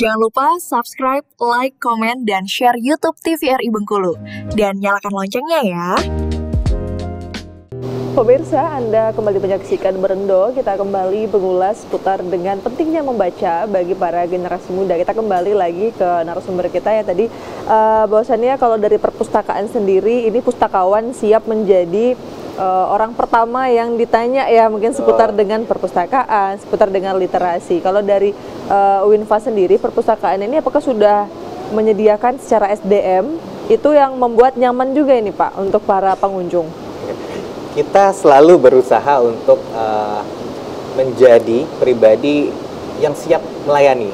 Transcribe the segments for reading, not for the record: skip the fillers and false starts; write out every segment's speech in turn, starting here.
Jangan lupa subscribe, like, komen, dan share YouTube TVRI Bengkulu. Dan nyalakan loncengnya ya. Pemirsa, Anda kembali menyaksikan Berendo. Kita kembali mengulas seputar dengan pentingnya membaca bagi para generasi muda. Kita kembali lagi ke narasumber kita ya tadi. Bahwasannya kalau dari perpustakaan sendiri, ini pustakawan siap menjadi orang pertama yang ditanya ya, mungkin seputar dengan perpustakaan, seputar dengan literasi. Kalau dari UINFA sendiri, perpustakaan ini apakah sudah menyediakan secara SDM itu yang membuat nyaman juga ini Pak untuk para pengunjung? Kita selalu berusaha untuk menjadi pribadi yang siap melayani.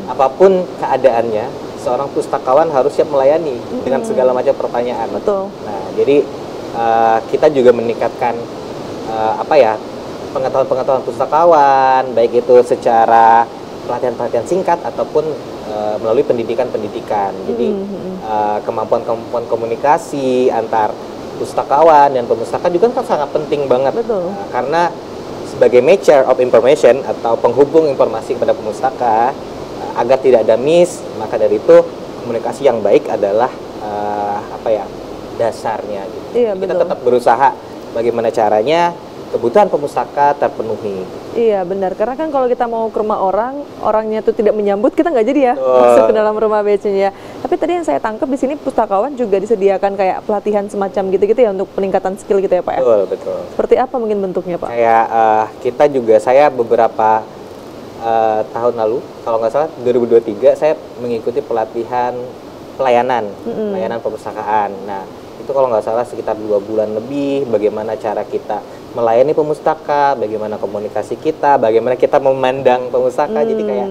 Apapun keadaannya, seorang pustakawan harus siap melayani dengan segala macam pertanyaan. Betul. Nah, jadi kita juga meningkatkan pengetahuan pustakawan, baik itu secara pelatihan-pelatihan singkat ataupun melalui pendidikan-pendidikan. Jadi kemampuan-kemampuan komunikasi antar pustakawan dan pemustaka juga kan sangat penting banget. Betul. Karena sebagai matcher of information atau penghubung informasi kepada pemustaka, agar tidak ada miss, maka dari itu komunikasi yang baik adalah dasarnya gitu. Iya, kita betul. Tetap berusaha bagaimana caranya kebutuhan pemustaka terpenuhi. Iya benar, karena kan kalau kita mau ke rumah orang, orangnya tuh tidak menyambut, kita nggak jadi ya masuk ke dalam rumah BC-nya. Tapi tadi yang saya tangkap di sini pustakawan juga disediakan kayak pelatihan semacam gitu-gitu ya untuk peningkatan skill gitu ya Pak ya? Betul, betul. Seperti apa mungkin bentuknya Pak? Kayak saya beberapa tahun lalu, kalau nggak salah 2023, saya mengikuti pelatihan pelayanan perpustakaan. Nah, itu kalau nggak salah sekitar 2 bulan lebih, bagaimana cara kita melayani pemustaka, bagaimana komunikasi kita, bagaimana kita memandang pemustaka. Jadi kayak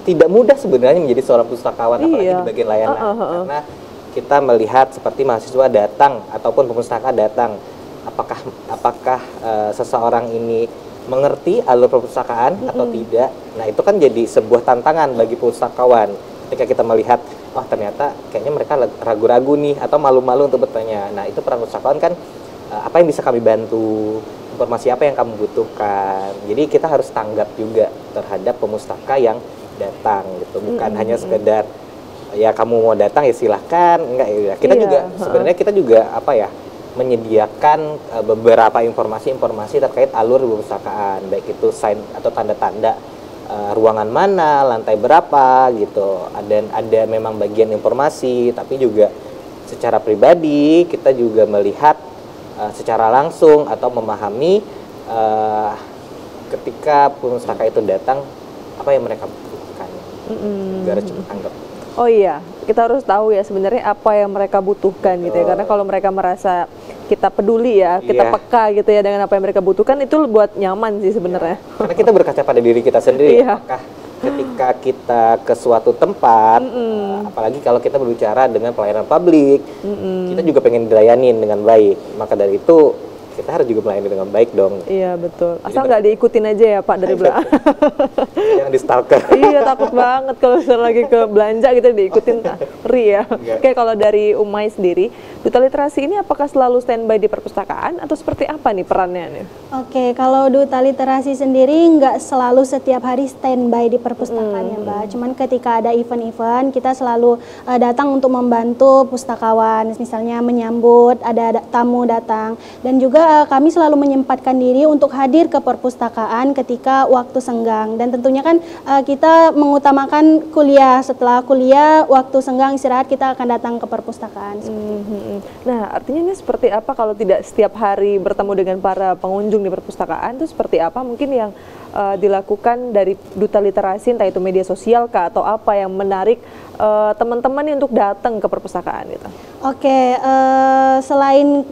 tidak mudah sebenarnya menjadi seorang pustakawan, apalagi di bagian layanan. Karena kita melihat seperti mahasiswa datang ataupun pemustaka datang, apakah seseorang ini mengerti alur perpustakaan atau tidak. Nah, itu kan jadi sebuah tantangan bagi pustakawan ketika kita melihat, wah ternyata kayaknya mereka ragu-ragu nih atau malu-malu untuk bertanya. Nah, itu peran pustakawan kan, apa yang bisa kami bantu, informasi apa yang kamu butuhkan. Jadi kita harus tanggap juga terhadap pemustaka yang datang gitu, bukan hanya sekedar ya kamu mau datang ya silahkan, enggak ya. Kita juga sebenarnya kita juga menyediakan beberapa informasi terkait alur perpustakaan, baik itu sign atau tanda-tanda ruangan mana, lantai berapa gitu. Ada memang bagian informasi, tapi juga secara pribadi kita juga melihat secara langsung atau memahami ketika pustaka itu datang apa yang mereka butuhkan, agar cepat tanggap. Oh iya, kita harus tahu ya sebenarnya apa yang mereka butuhkan gitu ya. Karena kalau mereka merasa kita peduli ya, kita peka gitu ya dengan apa yang mereka butuhkan, itu buat nyaman sih sebenarnya. Karena kita berkaca pada diri kita sendiri. Apakah ketika kita ke suatu tempat, apalagi kalau kita berbicara dengan pelayanan publik, kita juga pengen dilayanin dengan baik. Maka dari itu kita harus juga melayani dengan baik dong. Iya betul. Asal nggak diikutin aja ya Pak dari belakang. Yang di stalker. Iya takut banget kalau lagi ke belanja gitu diikutin, ngeri ya. Oke, kalau dari Umay sendiri, Duta Literasi ini apakah selalu standby di perpustakaan atau seperti apa nih perannya nih? Oke, kalau Duta Literasi sendiri nggak selalu setiap hari standby di perpustakaan ya Mbak. Cuman ketika ada event-event kita selalu datang untuk membantu pustakawan, misalnya menyambut ada tamu datang, dan juga kami selalu menyempatkan diri untuk hadir ke perpustakaan ketika waktu senggang. Dan tentunya kan kita mengutamakan kuliah, setelah kuliah waktu senggang istirahat kita akan datang ke perpustakaan. Nah, artinya ini seperti apa kalau tidak setiap hari bertemu dengan para pengunjung di perpustakaan, itu seperti apa mungkin yang dilakukan dari Duta Literasi, entah itu media sosial kah atau apa yang menarik teman-teman ini untuk datang ke perpustakaan gitu? Oke, selain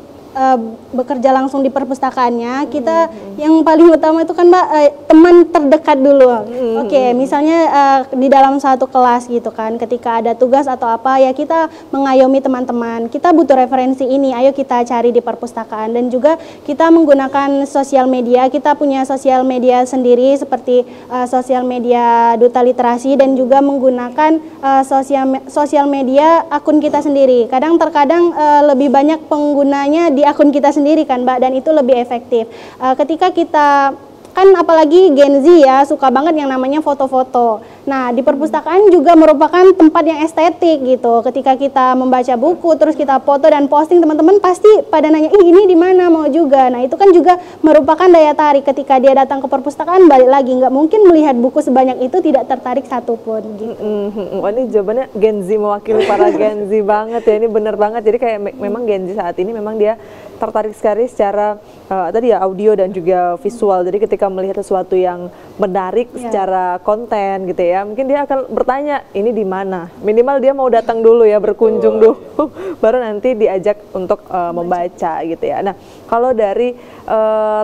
bekerja langsung di perpustakaannya, kita yang paling utama itu kan Mbak, teman terdekat dulu. Oke, misalnya di dalam satu kelas gitu kan, ketika ada tugas atau apa ya kita mengayomi teman-teman, kita butuh referensi ini, ayo kita cari di perpustakaan. Dan juga kita menggunakan sosial media, kita punya sosial media sendiri seperti sosial media Duta Literasi, dan juga menggunakan sosial media akun kita sendiri. Terkadang lebih banyak penggunanya di akun kita sendiri kan Mbak, dan itu lebih efektif. Ketika kita kan apalagi Gen Z ya suka banget yang namanya foto-foto. Nah, di perpustakaan juga merupakan tempat yang estetik gitu. Ketika kita membaca buku, terus kita foto dan posting, teman-teman pasti pada nanya, ih ini di mana, mau juga. Nah, itu kan juga merupakan daya tarik ketika dia datang ke perpustakaan, balik lagi, nggak mungkin melihat buku sebanyak itu tidak tertarik satupun gitu. Oh, ini jawabannya Gen Z, mewakili para Gen Z banget ya, ini bener banget. Jadi kayak memang Gen Z saat ini memang dia tertarik sekali secara tadi ya audio dan juga visual. Jadi ketika melihat sesuatu yang menarik secara konten gitu ya, mungkin dia akan bertanya ini di mana. Minimal dia mau datang dulu ya, berkunjung dulu, baru nanti diajak untuk membaca gitu ya. Nah, kalau dari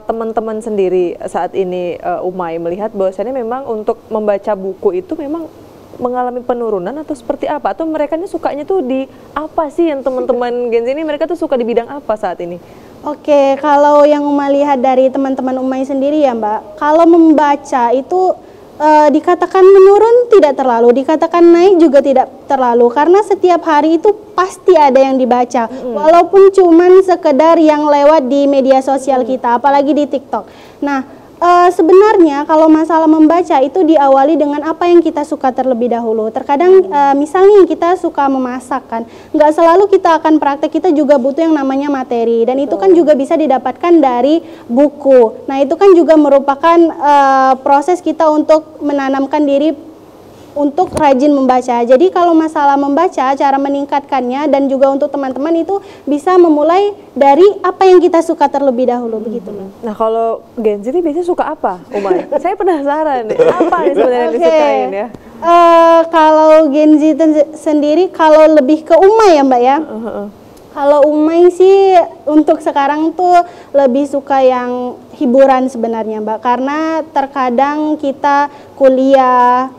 teman-teman sendiri saat ini, Umay melihat bahwasannya memang untuk membaca buku itu memang mengalami penurunan atau seperti apa? Atau mereka ini sukanya tuh di apa sih, yang teman-teman Gen Z ini mereka tuh suka di bidang apa saat ini? Oke, kalau yang melihat dari teman-teman Umay sendiri ya Mbak, kalau membaca itu dikatakan menurun tidak terlalu, dikatakan naik juga tidak terlalu, karena setiap hari itu pasti ada yang dibaca, walaupun cuman sekedar yang lewat di media sosial kita, apalagi di TikTok. Nah, sebenarnya kalau masalah membaca itu diawali dengan apa yang kita suka terlebih dahulu. Terkadang misalnya kita suka memasak kan, nggak selalu kita akan praktek, kita juga butuh yang namanya materi, dan itu kan juga bisa didapatkan dari buku. Nah, itu kan juga merupakan proses kita untuk menanamkan diri untuk rajin membaca. Jadi kalau masalah membaca, cara meningkatkannya dan juga untuk teman-teman itu bisa memulai dari apa yang kita suka terlebih dahulu, begitu. Nah, kalau Gen Z ini biasanya suka apa, Umay? Saya penasaran nih, apa nih sebenarnya yang disukain ya? Kalau Gen Z sendiri, kalau lebih ke Umay ya Mbak ya. Kalau Umay sih untuk sekarang tuh lebih suka yang hiburan sebenarnya Mbak, karena terkadang kita kuliah,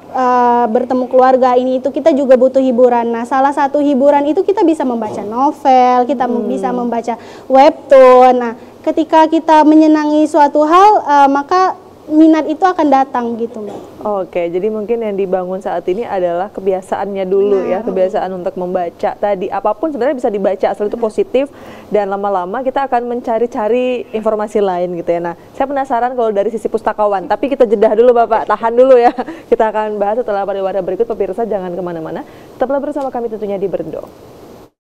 bertemu keluarga ini itu kita juga butuh hiburan. Nah, salah satu hiburan itu kita bisa membaca novel, kita bisa membaca webtoon. Nah, ketika kita menyenangi suatu hal, maka minat itu akan datang gitu Mbak. Oke, jadi mungkin yang dibangun saat ini adalah kebiasaannya dulu ya, kebiasaan untuk membaca tadi. Apapun sebenarnya bisa dibaca, asal itu positif, dan lama-lama kita akan mencari-cari informasi lain gitu ya. Nah, saya penasaran kalau dari sisi pustakawan, tapi kita jedah dulu Bapak, tahan dulu ya. Kita akan bahas setelah pariwara berikut, pemirsa jangan kemana-mana. Tetaplah bersama kami tentunya di Berendo.